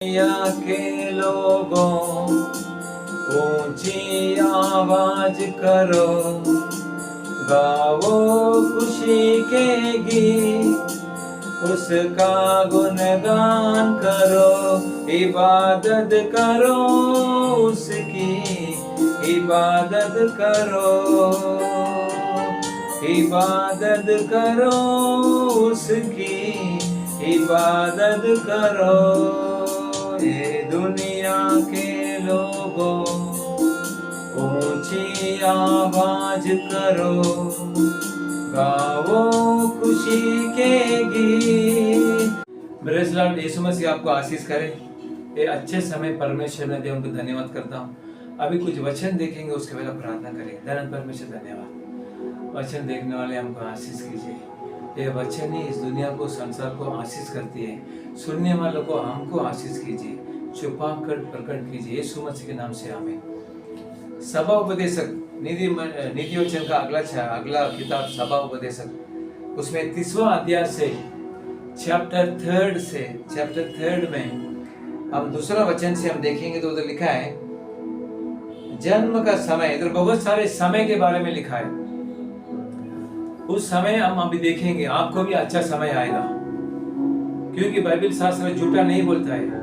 दुनिया के लोगों ऊंची आवाज करो, गाओ खुशी के गीत, उसका गुणगान करो, इबादत करो उसकी, इबादत करो, इबादत करो उसकी, इबादत करो। ये दुनिया के लोगों ऊंची आवाज करो, गाओ खुशी के गीत। Praise Lord. यीशु मसीह आपको आशीष करे। ये अच्छे समय परमेश्वर ने दिया, उनको धन्यवाद करता हूँ। अभी कुछ वचन देखेंगे, उसके पहले प्रार्थना करेंगे। धन्यवाद परमेश्वर, धन्यवाद। वचन देखने वाले हमको आशीष कीजिए। ये वचन ही इस दुनिया को, संसार को आशीष करती है। सुनने वालों को हमको आशीष कीजिए, छुपा कर प्रकट कीजिए। यीशु मसीह के नाम से आमीन। सभा उपदेशक नीति वचन का अगला किताब सभा उपदेशक, उसमें 30वां अध्याय से चैप्टर 3 में अब दूसरा वचन से हम देखेंगे तो उधर लिखा है जन्म का समय। इधर बहुत सारे समय के बारे में लिखा है। उस समय हम अभी देखेंगे, आपको भी अच्छा समय आएगा, क्योंकि बाइबल शास्त्र झूठा नहीं बोलता है।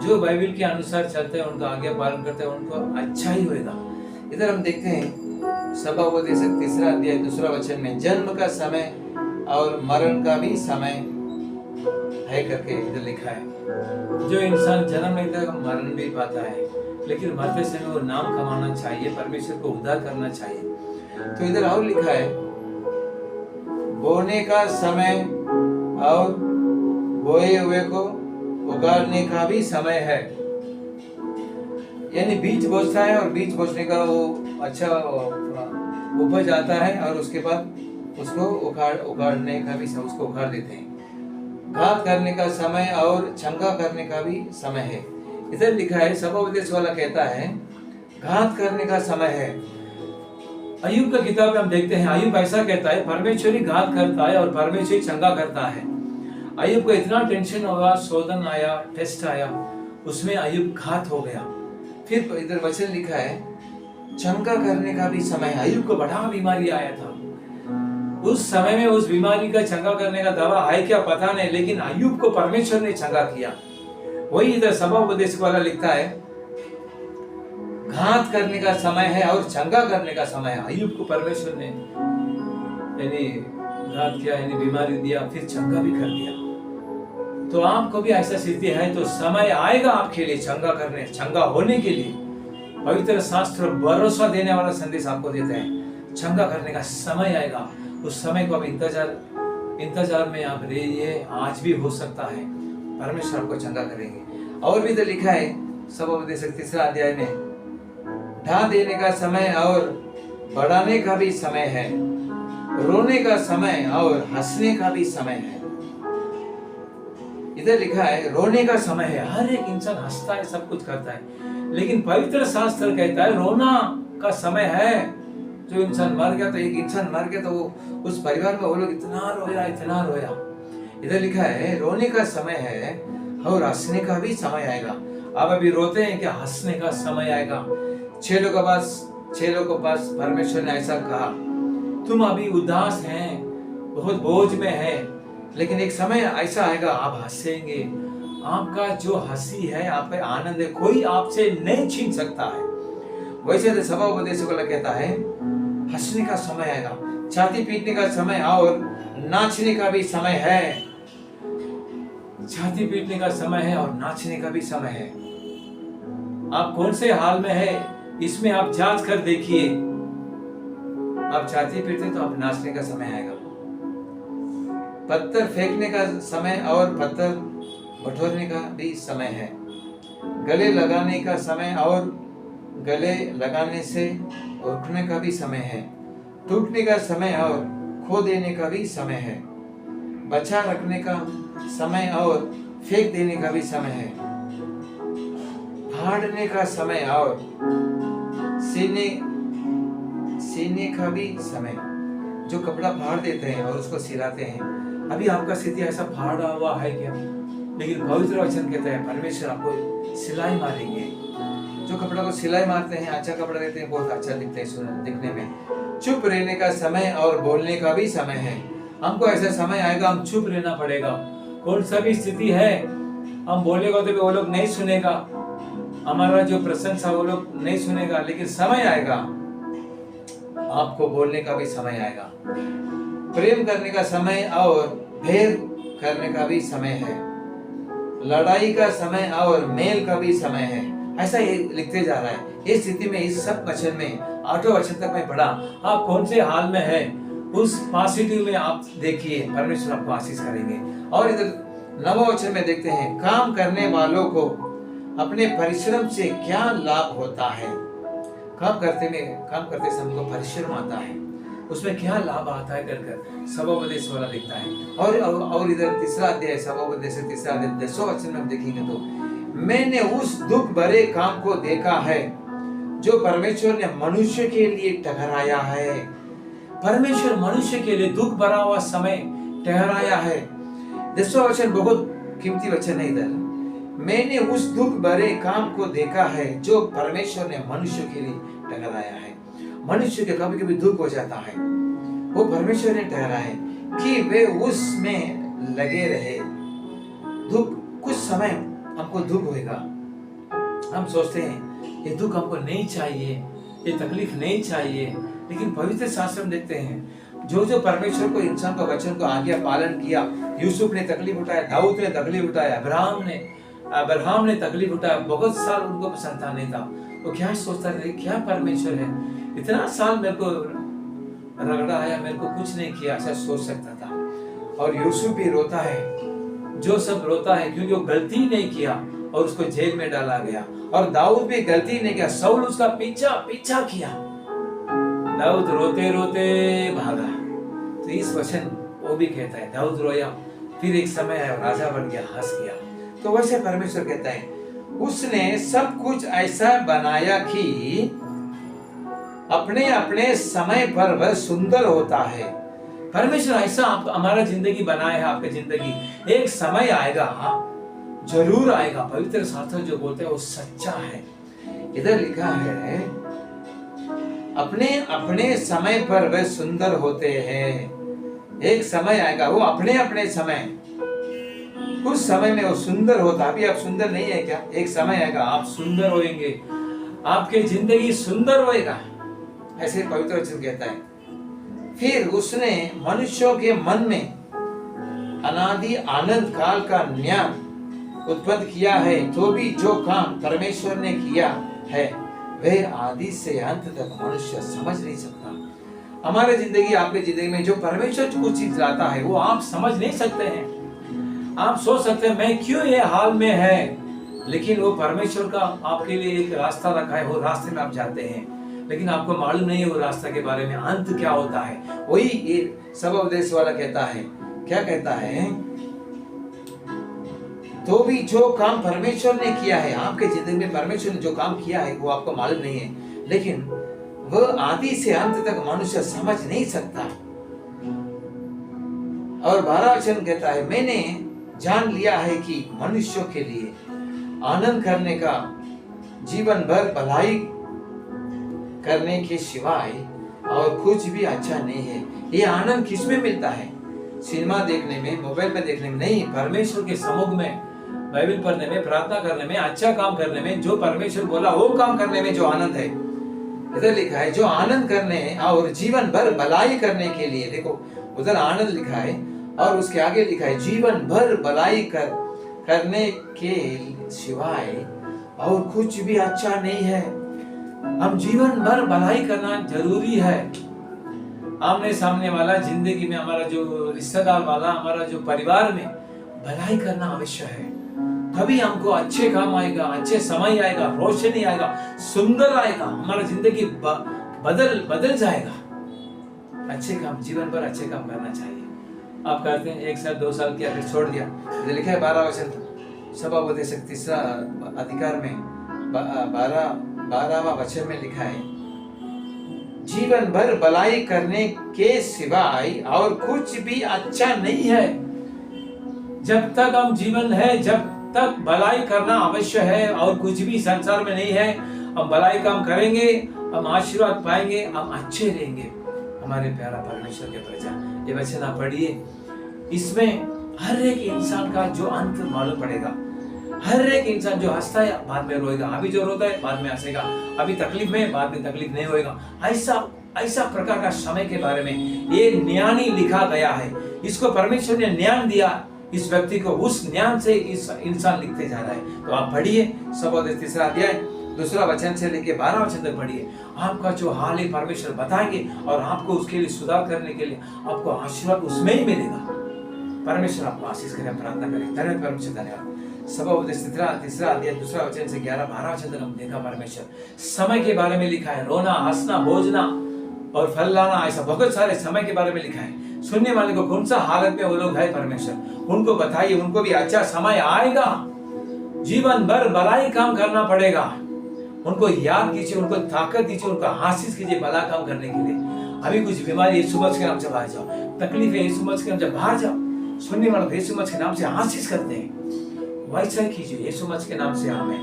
जो बाइबल के अनुसार चलते हैं, उनका आज्ञा पालन करते हैं, उनको अच्छा ही होएगा। इधर हम देखते हैं सभा उपदेशक 3 अध्याय 2 वचन में जन्म का समय और मरण का भी समय है करके इधर लिखा है। जो इंसान जन्म लेता है मरण भी पाता है, लेकिन मरते समय वो नाम कमाना चाहिए, परमेश्वर को उद्धार करना चाहिए। तो इधर और लिखा है बोने का समय और बोए हुए को उगाड़ने का भी समय है। यानी बीज बोता है और बीज बोने का वो अच्छा उपज आता है और उसके बाद उसको उखाड़ने का भी, उसको उखाड़ देते हैं। घात करने का समय और छंगा करने का भी समय है। इधर लिखा है, सभा उपदेश वाला कहता है घात करने का समय है। अय्यूब का किताब में हम देखते हैं, अय्यूब ऐसा कहता है परमेश्वर ही घात करता है और परमेश्वर ही चंगा करता है। अय्यूब को इतना टेंशन हुआ, शोधन आया, टेस्ट आया, उसमें अय्यूब घात हो गया। फिर इधर वचन लिखा है चंगा करने का भी समय है। अय्यूब को बड़ा बीमारी आया था, उस समय में उस बीमारी का चंगा करने का दवा है क्या पता नहीं, लेकिन अय्यूब को परमेश्वर ने चंगा किया। वही इधर सभा उपदेश वाला लिखता है घात करने का समय है और चंगा करने का समय है। अय्यूब को परमेश्वर ने यानी घात किया, यानी बीमारी दिया, फिर चंगा भी कर दिया। तो आपको भी ऐसा स्थिति है तो समय आएगा आपके लिए चंगा होने के लिए। पवित्र शास्त्र भरोसा देने वाला संदेश आपको देते हैं, चंगा करने का समय आएगा। उस समय को आप इंतजार में आप रहिए, आज भी हो सकता है परमेश्वर आपको चंगा करेंगे। और भी तो लिखा है सभा उपदेशक 3 अध्याय में ढा देने का समय और बढ़ाने का भी समय है, रोने का समय और हंसने का भी समय है। इधर लिखा है रोने का समय है। हर एक इंसान हंसता है, सब कुछ करता है, लेकिन पवित्र शास्त्र कहता है रोना का समय है। जो इंसान मर गया, तो एक इंसान मर गया तो वो उस परिवार में वो लोग इतना रोया। इधर लिखा है रोने का समय है और हंसने का भी समय आएगा। आप अभी रोते हैं क्या? हंसने का समय आएगा। 6 लोगों के पास परमेश्वर ने ऐसा कहा, तुम अभी उदास हैं, बहुत बोझ में हैं, लेकिन एक समय ऐसा आएगा आप हंसेंगे। आपका जो हंसी है, आपका आनंद है, कोई आपसे नहीं छीन सकता है। वैसे सभा उपदेश वाला कहता है हंसने का समय आएगा, छाती पीटने का समय और नाचने का भी समय है। छाती पीटने का समय है और नाचने का भी समय है। आप कौन से हाल में है, इसमें आप जांच कर देखिए। आप छाती पीटते तो आप नाचने का समय आएगा। पत्थर फेंकने का समय और पत्थर बटोरने का भी समय है। गले लगाने का समय और गले लगाने से उठने का भी समय है। टूटने का समय और खो देने का भी समय है। बचा रखने का समय और फेंक देने का भी समय है। फाड़ने का समय और सीने का भी समय। जो कपड़ा फाड़ देते हैं और उसको सिलाते हैं, अभी आपका स्थिति ऐसा फाड़ा हुआ है क्या? लेकिन पवित्र वचन कहता है परमेश्वर आपको सिलाई मारेंगे। जो कपड़ा को सिलाई मारते हैं, अच्छा कपड़ा देते हैं, बहुत अच्छा दिखते हैं दिखने में। चुप रहने का समय और बोलने का भी समय है। हमको ऐसा समय आएगा हम चुप रहना पड़ेगा। कौन सा भी स्थिति है, हम बोलेगा तो वो लोग नहीं सुनेगा, हमारा जो प्रशंसा वो लोग नहीं सुनेगा। लेकिन समय आएगा, आपको बोलने का भी समय आएगा। प्रेम करने का समय और भेद करने का भी समय है। लड़ाई का समय और मेल का भी समय है। ऐसा ये लिखते जा रहा है। इस स्थिति में इस सब वचन में 8वें वचन तक मैं पढ़ा। आप कौन से हाल में है, उस पॉजिटिव में आप देखिए, परमेश्वर आपको आशीष करेंगे। और इधर 9वें वचन में देखते हैं, काम करने वालों को अपने परिश्रम से क्या लाभ होता है। काम करते समय हमको परिश्रम आता है, उसमें क्या लाभ आता है कर सभोपदेश वाला लिखता है। और इधर तीसरा अध्याय सभोपदेश से तीसरा अध्याय 10वें वचन में देखेंगे तो, मैंने उस दुख भरे काम को देखा है जो परमेश्वर ने मनुष्य के लिए ठहराया है। परमेश्वर मनुष्य के लिए दुख भरा हुआ समय ठहराया है। 10वां वचन बहुत कीमती वचन है। इधर मैंने उस दुख भरे काम को देखा है जो परमेश्वर ने मनुष्य के लिए ठहराया है। मनुष्य के कभी कभी दुख हो जाता है, वो परमेश्वर ने ठहराया है कि वे उसमें लगे रहे। दुख, कुछ समय हमको दुख होगा, हम सोचते हैं ये दुख हमको नहीं चाहिए, ये तकलीफ नहीं चाहिए। लेकिन पवित्र शास्त्र में देखते हैं जो परमेश्वर को, इंसान को, वचन को आज्ञा पालन किया। यूसुफ ने तकलीफ उठाया, दाऊद ने तकलीफ उठाया, अब्राहम ने तकलीफ उठाया। बहुत साल उनको संतान नहीं था, तो क्या सोचता था क्या परमेश्वर है, इतना साल मेरे को रगड़ा आया, मेरे को कुछ नहीं किया, ऐसा सोच सकता था। और यूसुफ भी रोता है, जो सब रोता है क्योंकि वो गलती नहीं किया और उसको जेल में डाला गया। और दाऊद भी गलती नहीं किया, शाऊल उसका पीछा किया, दाऊद रोते रोते भागा। तो इस वचन वो भी कहता है दाऊद रोया, फिर एक समय आया राजा बन गया, हंस गया। तो वैसे परमेश्वर कहता है उसने सब कुछ ऐसा बनाया कि अपने अपने समय पर वह सुंदर होता है। परमेश्वर ऐसा हमारा जिंदगी बनाया है। आपकी जिंदगी एक समय आएगा, जरूर आएगा। पवित्र शास्त्र जो बोलते हैं वो सच्चा है। इधर लिखा है अपने अपने समय पर वे सुंदर होते हैं। एक समय आएगा, वो अपने अपने समय, कुछ समय में वो सुंदर होता। अभी आप सुंदर नहीं है क्या? एक समय आएगा आप सुंदर होएंगे, आपके जिंदगी सुंदर होएगा, ऐसे पवित्र वचन कहता है। फिर उसने मनुष्यों के मन में अनादि आनंद काल का ज्ञान उत्पन्न किया है। तो भी जो काम परमेश्वर ने किया है वह आदि से अंत तक मनुष्य समझ नहीं सकता। हमारे जिंदगी, आपके जिंदगी में जो परमेश्वर कुछ चीज लाता है वो आप समझ नहीं सकते हैं। आप सोच सकते हैं मैं क्यों ये हाल में है, लेकिन वो परमेश्वर का आपके लिए एक रास्ता रखा है, वो रास्ते में आप जाते हैं, लेकिन आपको मालूम नहीं है वो रास्ता के बारे में, अंत क्या होता है। वही ये सभोपदेश वाला कहता है, क्या कहता है, तो भी जो काम परमेश्वर ने किया है आपके जिंदगी में, परमेश्वर ने जो काम किया है वो आपको मालूम नहीं है, लेकिन वह आदि से अंत तक मनुष्य समझ नहीं सकता। और 12वां वचन कहता है मैंने जान लिया है कि मनुष्यों के लिए आनंद करने का, जीवन भर भलाई करने के सिवाय और कुछ भी अच्छा नहीं है। ये आनंद किसमें मिलता है? सिनेमा देखने में, मोबाइल में देखने में नहीं, परमेश्वर के सम्मुख में, बाइबल पढ़ने में, प्रार्थना करने में, अच्छा काम करने में, जो परमेश्वर बोला वो काम करने में जो आनंद है। इधर लिखा है जो आनंद करने और जीवन भर भलाई करने के लिए, देखो उधर आनंद लिखा है और उसके आगे लिखा है जीवन भर भलाई करने के सिवाय और कुछ भी अच्छा नहीं है। हम जीवन भर भलाई करना जरूरी है। आमने सामने वाला, जिंदगी में हमारा जो रिश्तेदार वाला, हमारा जो परिवार में भलाई करना आवश्यक है। तभी हमको अच्छे काम आएगा, अच्छे समय आएगा, रोशनी आएगा, सुंदर आएगा, हमारा जिंदगी बदल जाएगा। अच्छे काम, जीवन भर अच्छे काम करना चाहिए। आप करते हैं 1 साल 2 साल किया फिर छोड़ दिया। लिखा है 12वां वचन सभापदेश 3 अधिकार में 12वां वचन में लिखा है जीवन भर भलाई करने के सिवाय और कुछ भी अच्छा नहीं है। जब तक हम जीवन है, जब तक भलाई करना अवश्य है और कुछ भी संसार में नहीं है। हम भलाई काम करेंगे, हम आशीर्वाद पाएंगे, हम अच्छे रहेंगे। हमारे प्यारा परमेश्वर के प्रजा, ये वचन आप पढ़िए। इसमें हर एक इंसान का जो अंत मालूम पड़ेगा। हर एक इंसान जो हंसता है बाद में रोएगा, अभी जो रोता है बाद में हंसेगा, अभी तकलीफ में बाद में तकलीफ नहीं होएगा। ऐसा प्रकार का समय के बारे में ये ज्ञानी लिखा गया है। इसको परमेश्वर ने ज्ञान दिया इस व्यक्ति को, उस ज्ञान से इस इंसान लिखते जा रहा है। तो आप पढ़िए सबोपदेश 3 अध्याय 2 वचन से लेके 12 वचन तक पढ़िए। आपका जो हाल है परमेश्वर बताएंगे और आपको उसके लिए सुधार करने के लिए आपको आशीर्वाद उसमें ही मिलेगा। परमेश्वर आपको आशीष करें, प्रार्थना करें। धन्यवाद परमेश्वर, धन्यवाद। सबोपदेश 3 अध्याय 2 वचन से 11-12 वचन तक हम देखा परमेश्वर समय के बारे में लिखा है। रोना, हंसना, भोजना और फल लाना, ऐसा बहुत सारे समय के बारे में लिखा है। सुनने वाले को कौन सा हालत में वो लोग है परमेश्वर उनको बताइए, उनको भी अच्छा समय आएगा। जीवन भर भलाई काम करना पड़ेगा। उनको याद कीजिए, उनको ताकत दीजिए, उनको आशीष कीजिए भला काम करने के लिए। अभी कुछ बीमारी यीशु मसीह के नाम से बाहर जाओ, तकलीफ है यीशु मसीह के नाम से बाहर जाओ। सुनने वालों को यीशु मसीह के नाम से आशीष करते हैं, वैसा कीजिए यीशु मसीह के नाम से। आमीन।